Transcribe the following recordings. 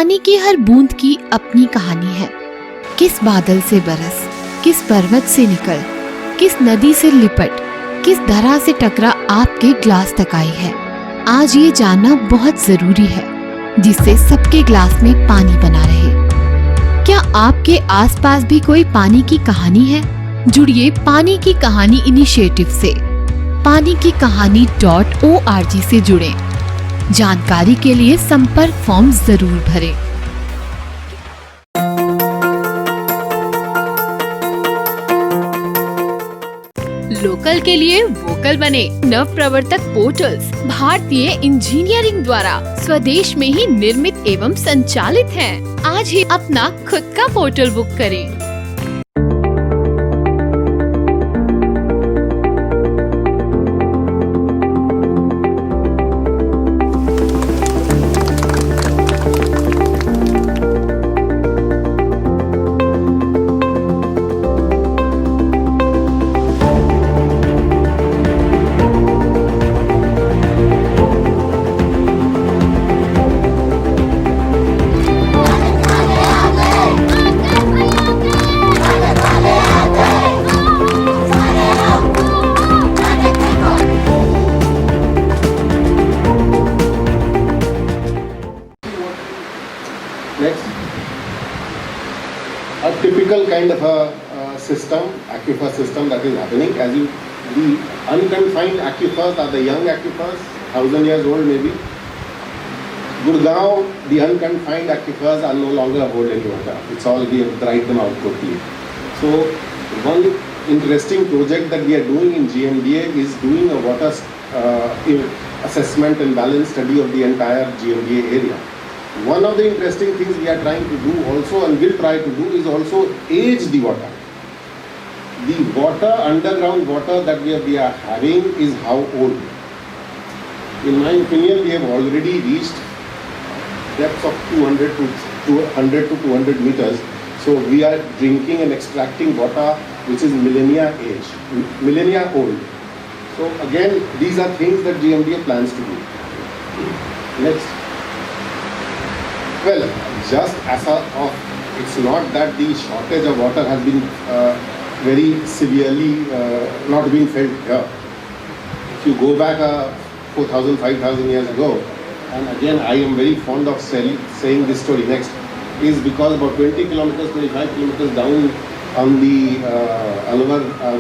पानी की हर बूंद की अपनी कहानी है। किस बादल से बरस, किस पर्वत से निकल, किस नदी से लिपट, किस धरा से टकरा आपके ग्लास तक आई है। आज ये जानना बहुत जरूरी है, जिससे सबके ग्लास में पानी बना रहे। क्या आपके आसपास भी कोई पानी की कहानी है? जुड़िए पानी की कहानी इनिशिएटिव से। पानी की कहानी.org से जुड़ें। जानकारी के लिए संपर्क फॉर्म जरूर भरें। लोकल के लिए वोकल बने। नव प्रवर्तक पोर्टल्स भारतीय इंजीनियरिंग द्वारा स्वदेश में ही निर्मित एवं संचालित हैं। आज ही अपना खुद का पोर्टल बुक करें। Next, a typical kind of a system, aquifer system that is happening. As you, the unconfined aquifers are the young aquifers, 1,000 years old maybe. Gurgaon, the unconfined aquifers are no longer hold any water. It's all we have dried them out totally. So one interesting project that we are doing in GMDA is doing a water assessment and balance study of the entire GMDA area. One of the interesting things we are trying to do also and will try to do is also age the water. The water, underground water that we are having is how old? In my opinion, we have already reached depths of 200 to 200 meters. So we are drinking and extracting water which is millennia age, millennia old. So again, these are things that GMDA plans to do. Next. Well, just as it's not that the shortage of water has been very severely not being felt here. If you go back 4,000, 5,000 years ago, and again I am very fond of saying this story next, is because about 20 kilometers, 25 kilometers down on the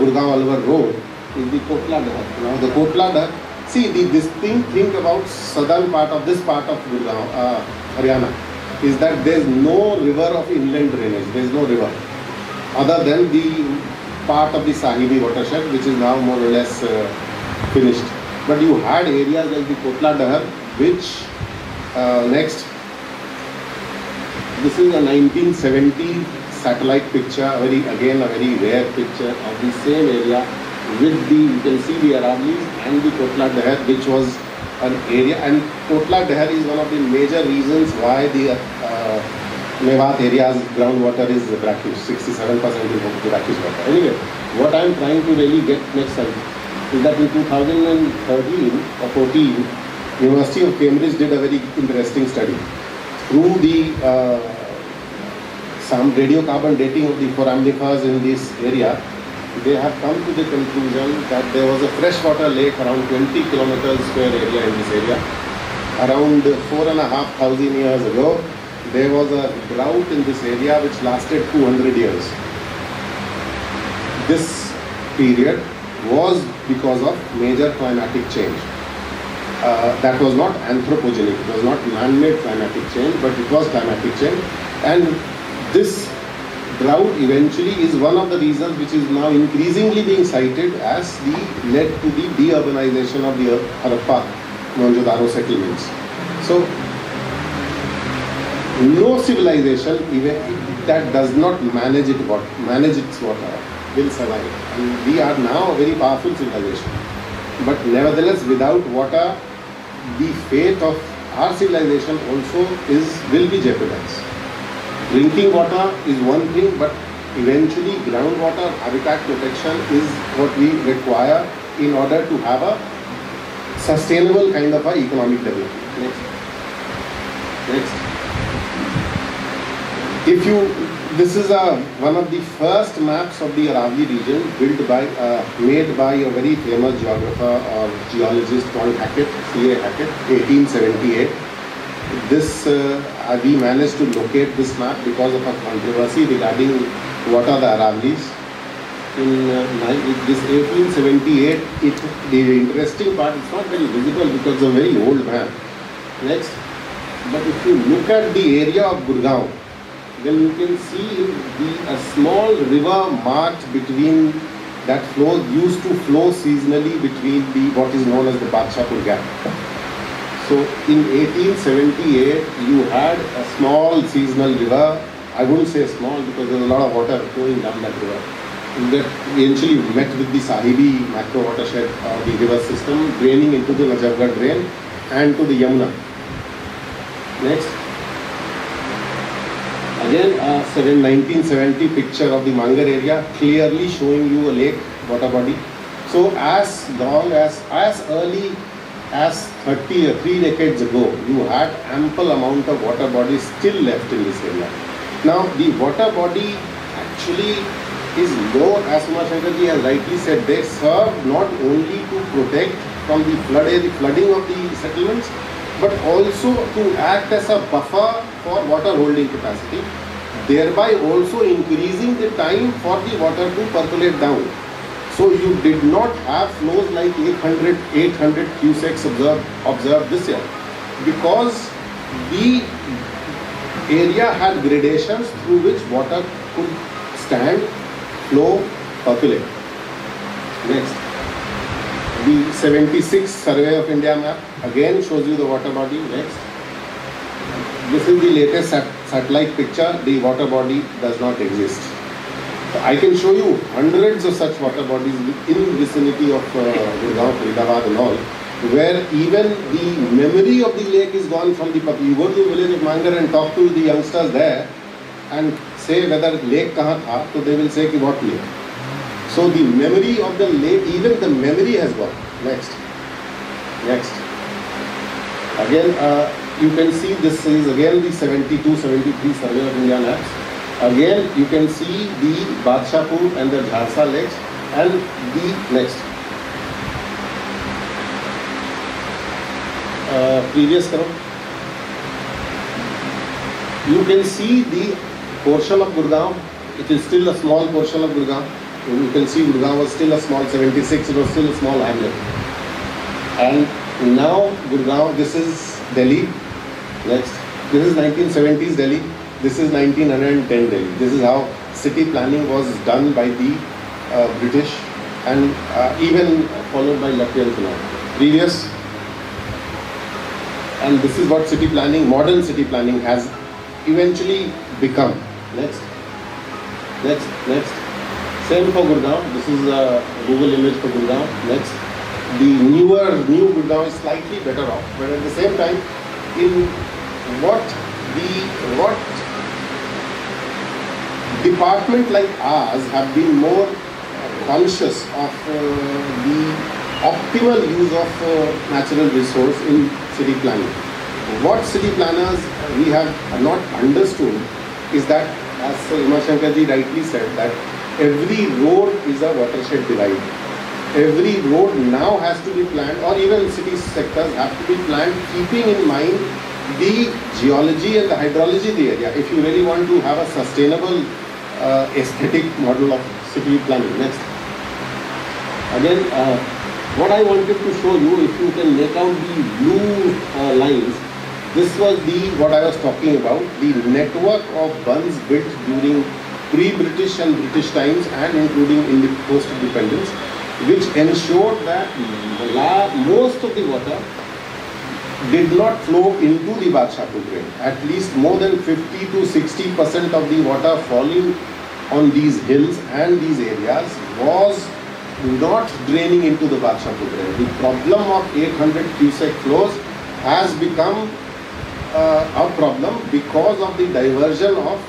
Gurgaon-Alwar road is the Kotla Dahar. Now the Kotla Dahar, see the distinct thing about southern part of this part of Gurgaon, Haryana, is that there is no river of inland drainage. There is no river other than the part of the Sahibi watershed, which is now more or less finished. But you had areas like the Kotla Dahar, which next, this is a 1970 satellite picture, a very rare picture of the same area with the, you can see the Aravallis and the Kotla Dahar, which was an area, and Kotla Dahar is one of the major reasons why the Mewat area's groundwater is brackish. 67% is brackish water. Anyway, what I am trying to really get next time is that in 2013 or 14, University of Cambridge did a very interesting study through the some radiocarbon dating of the foraminifers in this area. They have come to the conclusion that there was a freshwater lake around 20 kilometers square area in this area. Around 4,500 years ago, there was a drought in this area which lasted 200 years. This period was because of major climatic change. That was not anthropogenic, it was not man-made climatic change, but it was climatic change. And this drought eventually is one of the reasons which is now increasingly being cited as led to the deurbanization of the Harappa, Mohenjo-daro settlements. So, no civilization even that does not manage its water will survive. And we are now a very powerful civilization. But nevertheless, without water, the fate of our civilization also will be jeopardized. Drinking water is one thing, but eventually groundwater habitat protection is what we require in order to have a sustainable kind of a economic development. Next. If you, this is one of the first maps of the Aravalli region made by a very famous geographer or geologist called Hackett, C.A. Hackett, 1878. This we managed to locate this map because of a controversy regarding what are the Aravallis. In this 1878, the interesting part, it's not very visible because it's a very old map. Next, but if you look at the area of Gurgaon, then you can see a small river marked between that used to flow seasonally between what is known as the Badshahpur Gap. So in 1878, you had a small seasonal river. I wouldn't say small because there's a lot of water flowing down that river. That eventually met with the Sahibi macro watershed, the river system, draining into the Najafgarh drain and to the Yamuna. Next. Again, a 1970 picture of the Mangar area, clearly showing you a lake, water body. So as early as 3 decades ago, you had ample amount of water bodies still left in this area. Now, the water body actually is more, as Umashankarji has rightly said, they serve not only to protect from the flooding of the settlements, but also to act as a buffer for water holding capacity, thereby also increasing the time for the water to percolate down. So you did not have flows like 800 cusecs observed this year, because the area had gradations through which water could stand, flow, percolate. Next, the 76 Survey of India map again shows you the water body. Next, this is the latest satellite picture. The water body does not exist. I can show you hundreds of such water bodies in vicinity of Gurgaon, Faridabad and all, where even the memory of the lake is gone from the public. You go to the village of Mangar and talk to the youngsters there and say whether lake kahan tha, so they will say ki what lake. So the memory of the lake, even the memory has gone. Next. Again, you can see this is again the 72, 73 Survey of India maps. Again, you can see the Badshahpur and the Jharsa lakes and the next. Previous karo. You can see the portion of Gurgaon. It is still a small portion of Gurgaon. You can see Gurgaon was still a small 76. It was still a small hamlet. And now Gurgaon. This is Delhi. Next. This is 1970s Delhi. This is 1910 Delhi. This is how city planning was done by the British and even followed by Latvian Finland. Previous. And this is what city planning, modern city planning has eventually become. Next. Same for Gurgaon. This is a Google image for Gurgaon. Next. The new Gurgaon is slightly better off, but at the same time, in what department like ours have been more conscious of the optimal use of natural resource in city planning. What city planners we have not understood is that, as Umashankarji rightly said, that every road is a watershed divide. Every road now has to be planned, or even city sectors have to be planned keeping in mind the geology and the hydrology of the area if you really want to have a sustainable aesthetic model of city planning. Next. Again, what I wanted to show you, if you can make out the blue lines, this was what I was talking about, the network of bunds built during pre-British and British times and including in the post-independence, which ensured that most of the water did not flow into the Badshahpur drain. At least more than 50 to 60% of the water falling on these hills and these areas was not draining into the Badshahpur drain. The problem of 800 cusec flows has become a problem because of the diversion of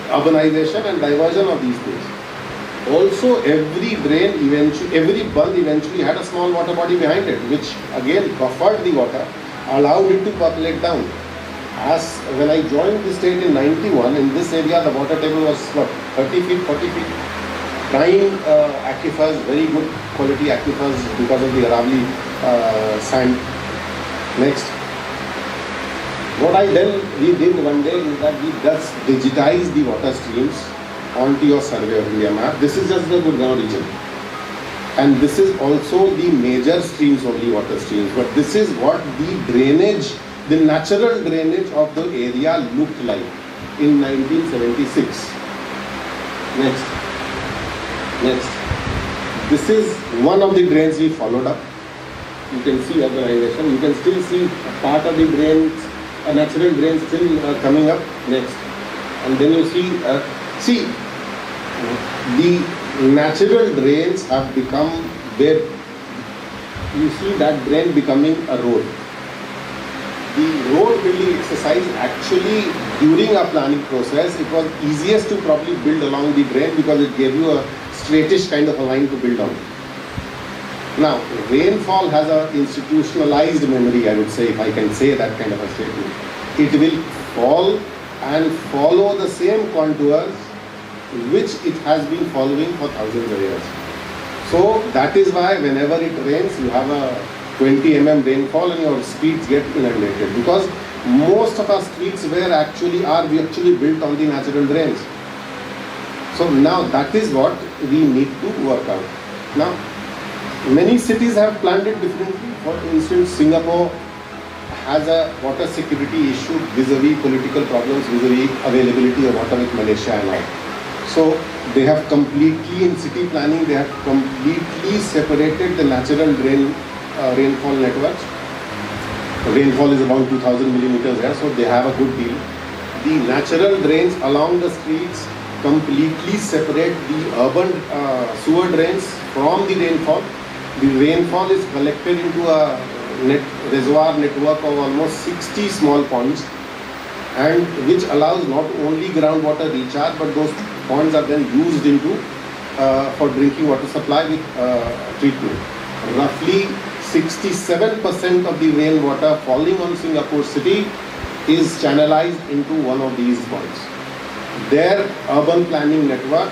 urbanization and diversion of these things. Also, every bund eventually had a small water body behind it, which again buffered the water, allowed it to percolate down. as when I joined the state in 91, in this area the water table was what, 30 feet, 40 feet. Prime aquifers, very good quality aquifers because of the Aravali sand. Next. What we did one day is that we just digitized the water streams onto your survey of India map. This is just the Gurgaon region. And this is also the major streams, only water streams. But this is what the drainage, the natural drainage of the area looked like in 1976. Next. This is one of the drains we followed up. You can see urbanization. You can still see a part of the drains, a natural drain still coming up. Next. And then you see, the natural drains have become where you see that drain becoming a road. The road building exercise, actually during our planning process, it was easiest to probably build along the drain because it gave you a straightish kind of a line to build on. Now, rainfall has a institutionalized memory, I would say, if I can say that kind of a statement. It will fall and follow the same contours which it has been following for thousands of years. So that is why whenever it rains, you have a 20 mm rainfall and your streets get inundated, because most of our streets we actually built on the natural drains. So now that is what we need to work out. Now, many cities have planned it differently. For instance, Singapore has a water security issue vis-a-vis political problems, vis-a-vis availability of water with Malaysia and all. So they have completely, in city planning, they have completely separated the natural rainfall networks. Rainfall is about 2000 millimeters there, so they have a good deal. The natural drains along the streets completely separate the urban sewer drains from the rainfall. The rainfall is collected into a reservoir network of almost 60 small ponds, and which allows not only groundwater recharge, but those ponds are then used into for drinking water supply with treatment. Roughly 67% of the rainwater falling on Singapore city is channelized into one of these ponds. Their urban planning network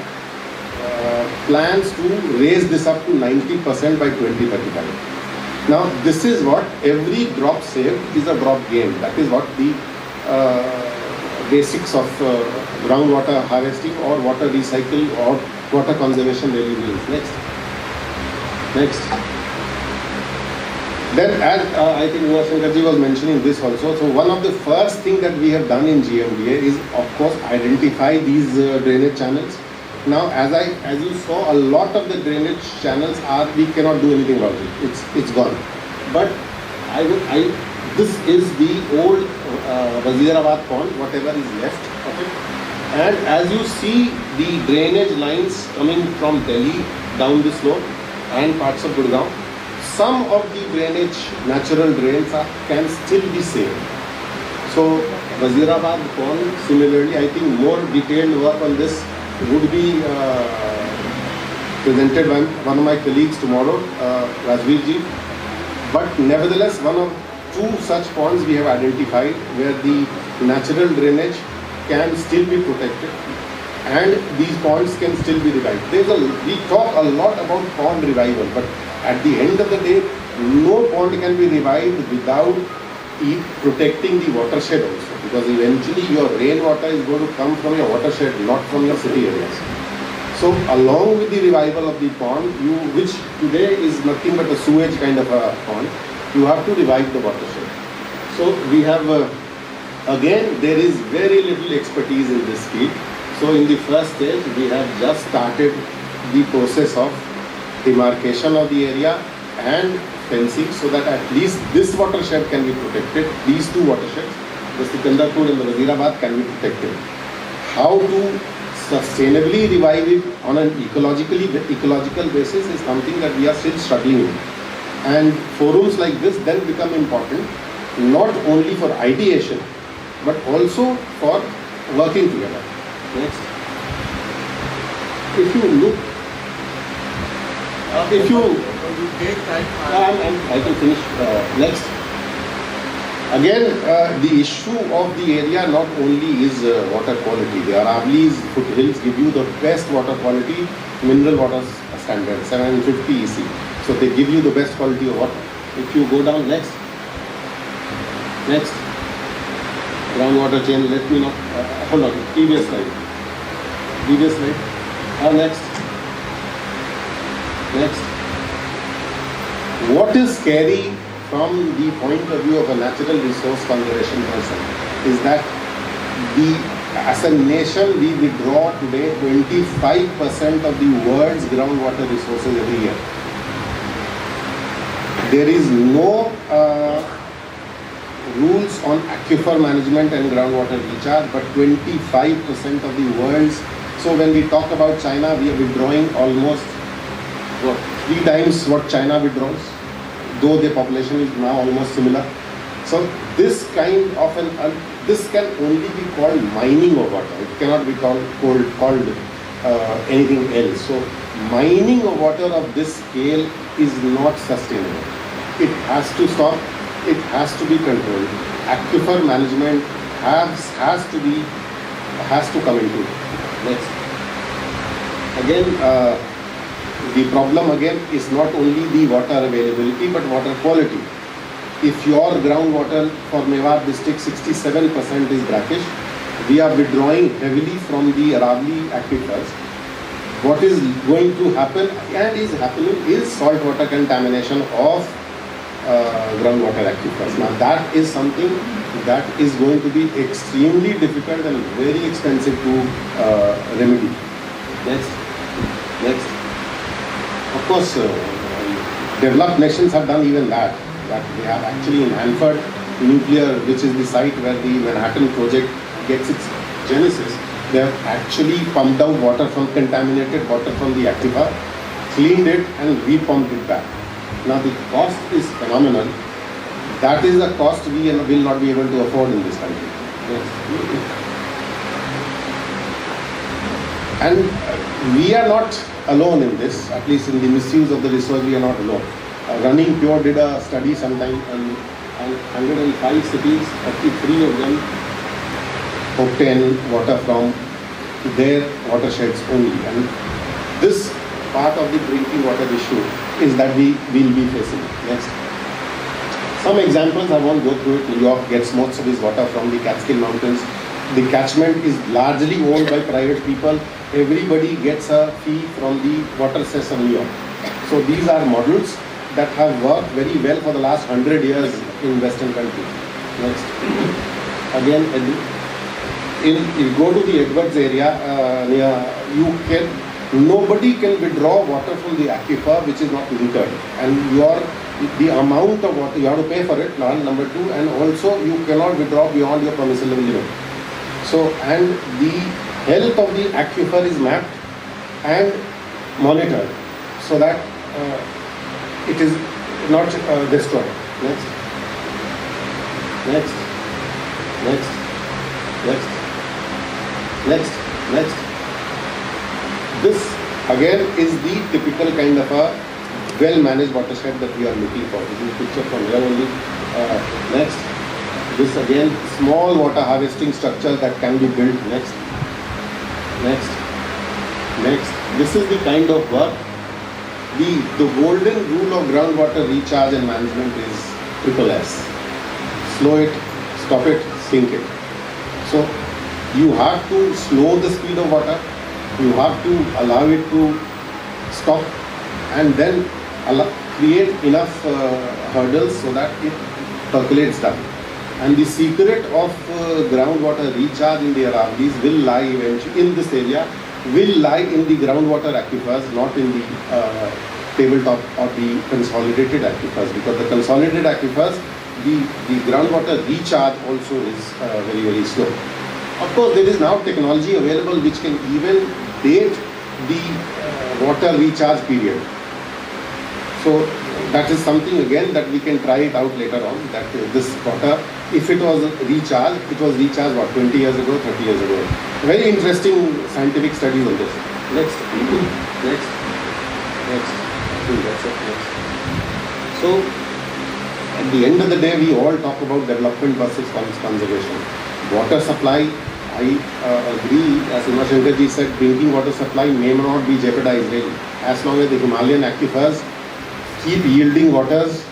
plans to raise this up to 90% by 2035. Now, this is what every drop saved is a drop gained. That is what the basics of groundwater harvesting or water recycle or water conservation really means. Next. Then, as I think Shankarji was mentioning this also, so one of the first thing that we have done in GMDA is, of course, identify these drainage channels. Now, as you saw, a lot of the drainage channels we cannot do anything about it. It's gone. But this is the old Wazirabad pond, whatever is left of it. And as you see the drainage lines coming from Delhi down the slope and parts of Gurgaon, some of the drainage natural drains can still be saved. So Wazirabad pond, similarly, I think more detailed work on this would be presented by one of my colleagues tomorrow, Rajveer ji. But nevertheless, one of two such ponds we have identified where the natural drainage can still be protected and these ponds can still be revived. We talk a lot about pond revival, but at the end of the day, no pond can be revived without protecting the watershed also, because eventually your rainwater is going to come from your watershed, not from your city areas. So along with the revival of the pond, which today is nothing but a sewage kind of a pond, you have to revive the watershed. So we have, again, there is very little expertise in this field. So in the first stage, we have just started the process of demarcation of the area and fencing, so that at least this watershed can be protected. These two watersheds, the Sikandarpur and the Wazirabad, can be protected. How to sustainably revive it on an ecological basis is something that we are still struggling with. And forums like this then become important, not only for ideation, but also for working together. Next. If you look, I can finish. Next. Again, the issue of the area not only is water quality. The Aravallis foothills give you the best water quality, mineral water standard, 750 EC. So they give you the best quality of water. If you go down next, groundwater chain. Let me know. Hold on. Previous slide. Next. What is scary from the point of view of a natural resource conservation person is that as a nation we withdraw today 25% of the world's groundwater resources every year. There is no rules on aquifer management and groundwater recharge, but 25% of the world's. So when we talk about China, we are withdrawing almost 3 times what China withdraws, though their population is now almost similar. So this kind of this can only be called mining of water. It cannot be called anything else. So mining of water of this scale is not sustainable. It has to stop. It has to be controlled. Aquifer management has to come into it. Next. Again, the problem again is not only the water availability but water quality. If your groundwater for Mewat district 67% is brackish, we are withdrawing heavily from the Aravalli aquifers. What is going to happen and is happening is saltwater contamination of groundwater aquifers. Now that is something that is going to be extremely difficult and very expensive to remedy. Next. Of course, developed nations have done even that they have actually in Hanford nuclear, which is the site where the Manhattan project gets its genesis, they have actually pumped out water from contaminated water from the aquifer, cleaned it and repumped it back. Now the cost is phenomenal. That is a cost we will not be able to afford in this country. Yes. And we are not alone in this, at least in the misuse of the resource we are not alone. Running Pure did a study sometime and 105 cities, 33 of them obtain water from their watersheds only. And this part of the drinking water issue is that we will be facing. Next. Some examples, I won't go through it. New York gets most of its water from the Catskill Mountains. The catchment is largely owned by private people. Everybody gets a fee from the water cess of New York. So these are models that have worked very well for the last 100 years in Western countries. Next. Again, you go to the Edwards area, nobody can withdraw water from the aquifer which is not linkered, and the amount of water you have to pay for it, number 2, and also you cannot withdraw beyond your permissible limit. So, and the health of the aquifer is mapped and monitored so that it is not destroyed. Next. This again is the typical kind of a well-managed watershed that we are looking for. This is a picture from here only. Next. This again, small water harvesting structure that can be built. Next. This is the kind of work. The golden rule of groundwater recharge and management is SSS. Slow it, stop it, sink it. So you have to slow the speed of water. You have to allow it to stop and then create enough hurdles so that it percolates down. And the secret of groundwater recharge in the Aravallis will lie eventually in this area, will lie in the groundwater aquifers, not in the tabletop or the consolidated aquifers, because the consolidated aquifers, the groundwater recharge also is very, very slow. Of course, there is now technology available which can even date the water recharge period. So that is something again that we can try it out later on, that this water, if it was recharged, what, 20 years ago, 30 years ago. Very interesting scientific studies on this. Next. That's it. Next. So At the end of the day, we all talk about development versus conservation. Water supply, I agree, as Uma Shankar ji said, drinking water supply may not be jeopardized really. As long as the Himalayan aquifers keep yielding waters,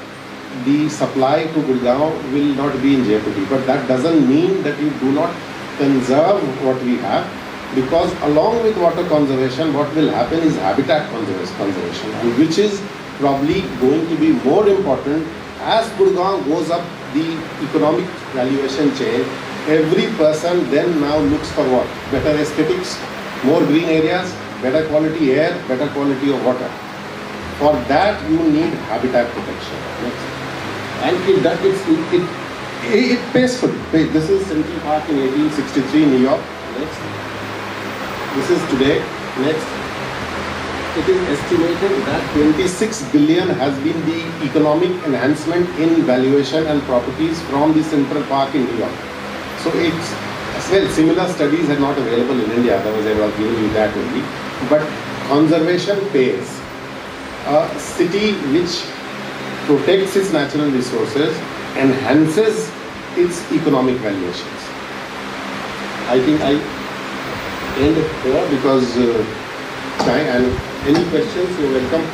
the supply to Gurgaon will not be in jeopardy. But that doesn't mean that you do not conserve what we have, because along with water conservation, what will happen is habitat conservation, and which is probably going to be more important as Gurgaon goes up the economic valuation chain. Every person then now looks for what? Better aesthetics, more green areas, better quality air, better quality of water. For that you need habitat protection. And it pays for it. This is Central Park in 1863 New York. Next. This is today. Next. It is estimated that 26 billion has been the economic enhancement in valuation and properties from the Central Park in New York. So it's, well, similar studies are not available in India, otherwise I would have given you that only. But conservation pays. A city which protects its natural resources enhances its economic valuations. I think I end here because time, and any questions, you're welcome.